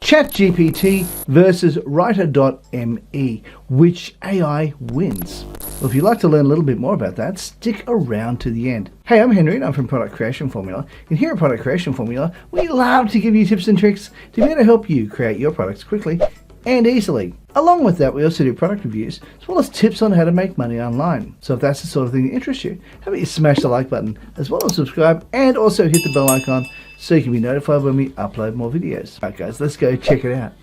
ChatGPT versus Rytr.me. Which AI wins? Well, if you'd like to learn a little bit more about that, stick around to the end. Hey, I'm Henry and I'm from Product Creation Formula. And here at Product Creation Formula, we love to give you tips and tricks to be able to help you create your products quickly and easily. Along with that, we also do product reviews, as well as tips on how to make money online. So if that's the sort of thing that interests you, how about you smash the like button, as well as subscribe, and also hit the bell icon so you can be notified when we upload more videos. Alright guys, let's go check it out.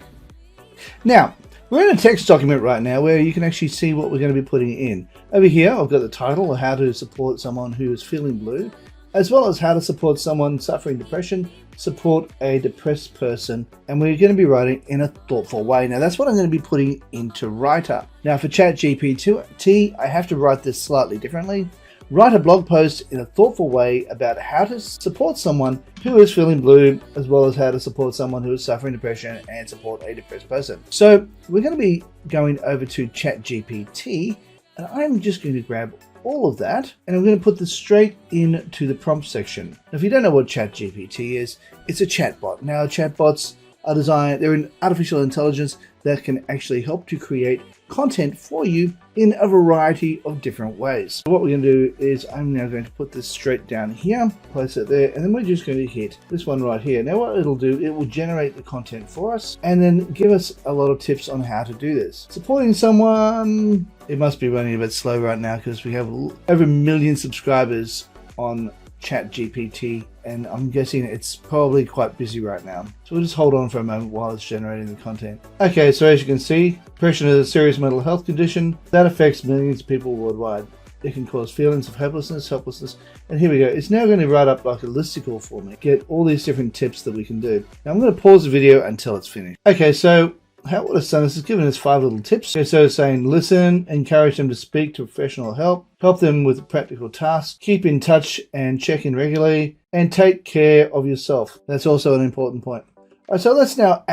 Now, we're in a text document right now where you can actually see what we're going to be putting in. Over here, I've got the title, how to support someone who is feeling blue, as well as how to support someone suffering depression, support a depressed person, and we're going to be writing in a thoughtful way. Now that's what I'm going to be putting into Rytr. Now for ChatGPT, I have to write this slightly differently. Write a blog post in a thoughtful way about how to support someone who is feeling blue, as well as how to support someone who is suffering depression and support a depressed person. So we're going to be going over to ChatGPT, and I'm just going to grab all of that, and I'm going to put this straight into the prompt section. Now, if you don't know what ChatGPT is, it's a chatbot. Now, chatbots are designed, they're an artificial intelligence that can actually help to create content for you in a variety of different ways. So what we're going to do is I'm now going to put this straight down here, place it there, and then we're just going to hit this one right here. Now what it'll do, it will generate the content for us and then give us a lot of tips on how to do this. Supporting someone, it must be running a bit slow right now because we have over 1 million subscribers on ChatGPT, and I'm guessing it's probably quite busy right now. So we'll just hold on for a moment while it's generating the content. Okay, so as you can see, depression is a serious mental health condition that affects millions of people worldwide. It can cause feelings of hopelessness, helplessness, and here we go. It's now going to write up like a listicle for me, get all these different tips that we can do. Now I'm going to pause the video until it's finished. Okay, so what it's done is it's given us 5 little tips. Okay, so it's saying listen, encourage them to speak to professional help, help them with practical tasks, keep in touch and check in regularly, and take care of yourself. That's also an important point. All right, so let's now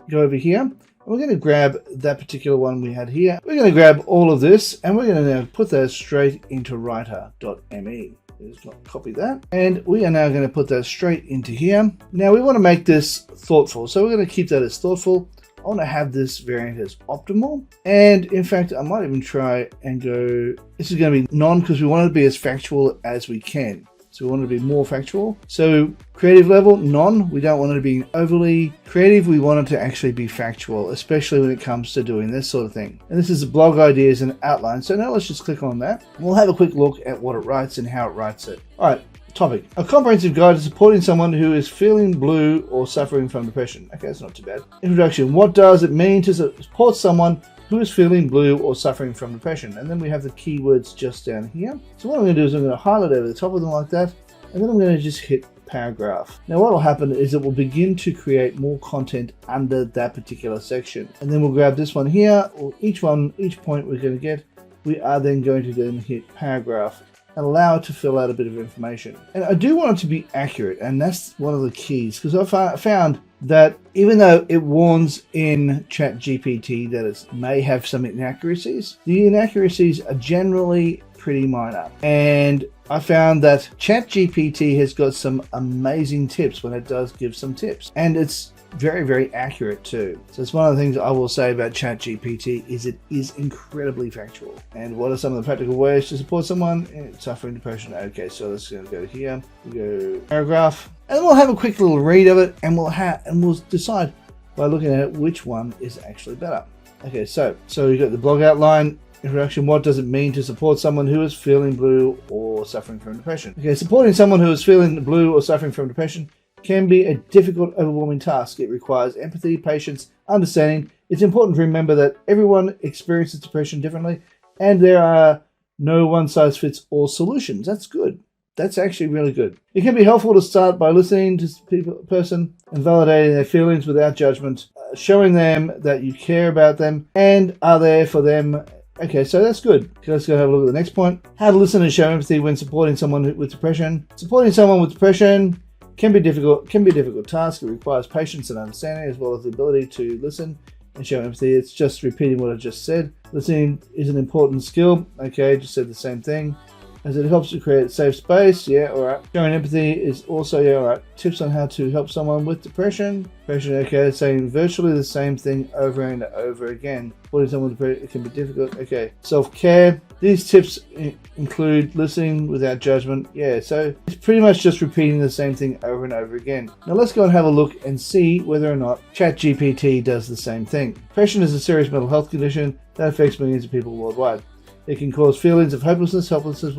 go over here. We're going to grab that particular one we had here. We're going to grab all of this and we're going to now put that straight into Rytr.me. Just copy that, and we are now going to put that straight into here. Now we want to make this thoughtful, so we're going to keep that as thoughtful. I want to have this variant as optimal, and in fact I might even try and go, this is going to be none because we want it to be as factual as we can. So we want it to be more factual. So creative level, none. We don't want it to be overly creative. We want it to actually be factual, especially when it comes to doing this sort of thing. And this is blog ideas and outline. So now let's just click on that. We'll have a quick look at what it writes and how it writes it. All right. Topic: a comprehensive guide to supporting someone who is feeling blue or suffering from depression. Okay, that's not too bad. Introduction: what does it mean to support someone who is feeling blue or suffering from depression? And then we have the keywords just down here. So what I'm going to do is I'm going to highlight over the top of them like that, and then I'm going to just hit paragraph. Now what will happen is it will begin to create more content under that particular section. And then we'll grab this one here, or each point we're going to get, we are then going to then hit paragraph and allow it to fill out a bit of information. And I do want it to be accurate, and that's one of the keys, because I found that even though it warns in ChatGPT that it may have some inaccuracies, the inaccuracies are generally pretty minor. And I found that ChatGPT has got some amazing tips when it does give some tips, and it's very, very accurate too. So it's one of the things I will say about ChatGPT is it is incredibly factual. And what are some of the practical ways to support someone suffering depression? Okay, so let's go here. We go paragraph, and we'll have a quick little read of it, and we'll decide by looking at it which one is actually better. Okay, so you got the blog outline. Introduction: what does it mean to support someone who is feeling blue or suffering from depression? Okay, supporting someone who is feeling blue or suffering from depression can be a difficult, overwhelming task. It requires empathy, patience, understanding. It's important to remember that everyone experiences depression differently, and there are no one-size-fits-all solutions. That's good. That's actually really good. It can be helpful to start by listening to the person and validating their feelings without judgment, showing them that you care about them and are there for them. Okay, so that's good. Okay, let's go have a look at the next point. How to listen and show empathy when supporting someone with depression. Supporting someone with depression can be a difficult task. It requires patience and understanding, as well as the ability to listen and show empathy. It's just repeating what I just said. Listening is an important skill. Okay, just said the same thing. as it helps to create a safe space. Yeah, alright. Showing empathy is also, yeah, alright. Tips on how to help someone with depression. Okay, saying virtually the same thing over and over again. Supporting someone with depression, it can be difficult. Okay, self-care. These tips include listening without judgment. Yeah, so it's pretty much just repeating the same thing over and over again. Now let's go and have a look and see whether or not ChatGPT does the same thing. Depression is a serious mental health condition that affects millions of people worldwide. It can cause feelings of hopelessness, helplessness,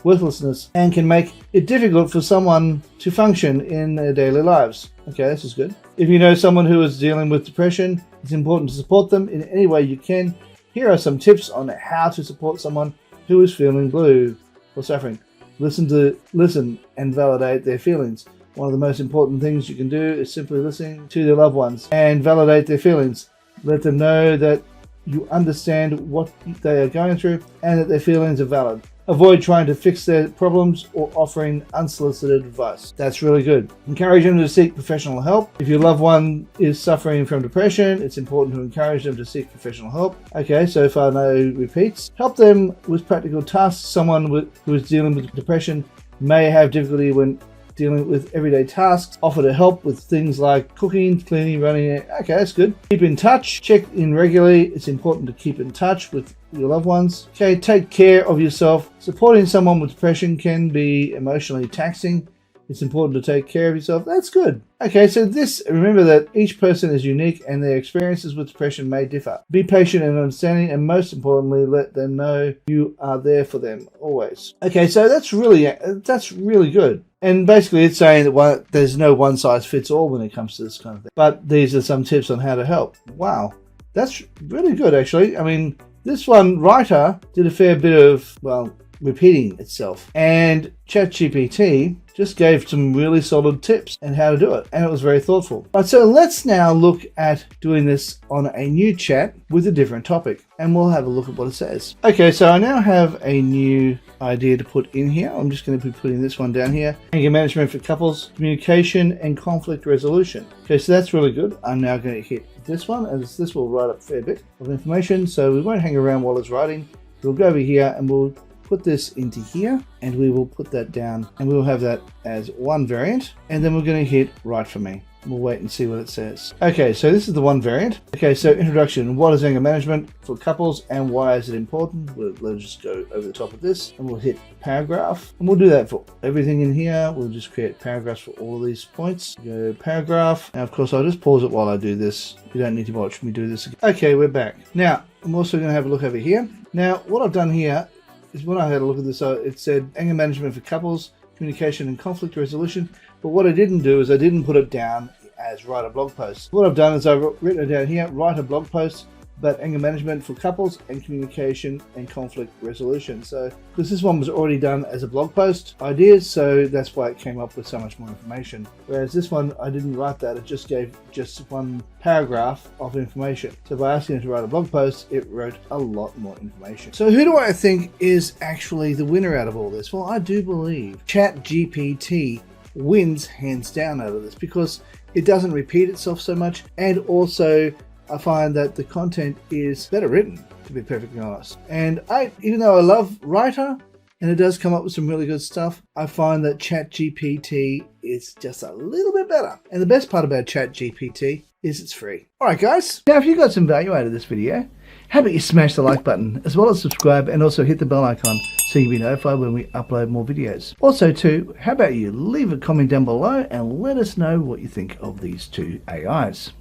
worthlessness, and can make it difficult for someone to function in their daily lives. Okay, this is good. If you know someone who is dealing with depression, it's important to support them in any way you can. Here are some tips on how to support someone who is feeling blue or suffering. Listen and validate their feelings. One of the most important things you can do is simply listening to their loved ones and validate their feelings. Let them know that you understand what they are going through and that their feelings are valid. Avoid trying to fix their problems or offering unsolicited advice. That's really good. Encourage them to seek professional help. If your loved one is suffering from depression, it's important to encourage them to seek professional help. Okay, so far no repeats. Help them with practical tasks. Someone who is dealing with depression may have difficulty when dealing with everyday tasks. Offer to help with things like cooking, cleaning, running. Okay, that's good. Keep in touch. Check in regularly. It's important to keep in touch with your loved ones. Okay, take care of yourself. Supporting someone with depression can be emotionally taxing. It's important to take care of yourself. That's good. Okay, so remember that each person is unique and their experiences with depression may differ. Be patient and understanding, and most importantly, let them know you are there for them always. Okay, so that's really good. And basically it's saying that there's no one size fits all when it comes to this kind of thing. But these are some tips on how to help. Wow, that's really good actually. I mean, this one, Rytr, did a fair bit of, well, repeating itself. And ChatGPT just gave some really solid tips on how to do it. And it was very thoughtful. Right, so let's now look at doing this on a new chat with a different topic. And we'll have a look at what it says. Okay, so I now have a new idea to put in here. I'm just going to be putting this one down here. Anger management for couples, communication and conflict resolution. Okay, so that's really good. I'm now going to hit this one, as this will write up a fair bit of information. So we won't hang around while it's writing. We'll go over here and we'll put this into here, and we will put that down, and we'll have that as one variant, and then we're going to hit write for me. We'll wait and see what it says. Okay, so this is the one variant. Okay, so introduction. What is anger management for couples and why is it important? Let's just go over the top of this, and we'll hit paragraph, and we'll do that for everything in here. We'll just create paragraphs for all of these points. Go paragraph. Now, of course, I'll just pause it while I do this. You don't need to watch me do this again. Okay, we're back. Now, I'm also going to have a look over here. Now, what I've done here is when I had a look at this, it said anger management for couples, communication and conflict resolution. But what I didn't do is I didn't put it down as write a blog post. What I've done is I've written it down here, write a blog post about anger management for couples and communication and conflict resolution. So, because this one was already done as a blog post ideas, so that's why it came up with so much more information. Whereas this one, I didn't write that, it just gave just one paragraph of information. So by asking it to write a blog post, it wrote a lot more information. So who do I think is actually the winner out of all this? Well, I do believe ChatGPT wins hands down out of this because it doesn't repeat itself so much, and also I find that the content is better written, to be perfectly honest. And even though I love Rytr, and it does come up with some really good stuff, I find that ChatGPT is just a little bit better. And the best part about ChatGPT is it's free. Alright guys, now if you got some value out of this video, how about you smash the like button, as well as subscribe, and also hit the bell icon so you'll be notified when we upload more videos. Also too, how about you leave a comment down below and let us know what you think of these two AIs.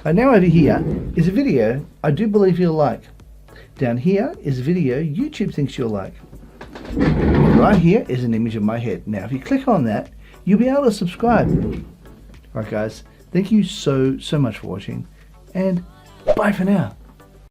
Now over here is a video I do believe you'll like. Down here is a video YouTube thinks you'll like. Right here is an image of my head. Now if you click on that, you'll be able to subscribe. Alright guys, thank you so much for watching, and bye for now.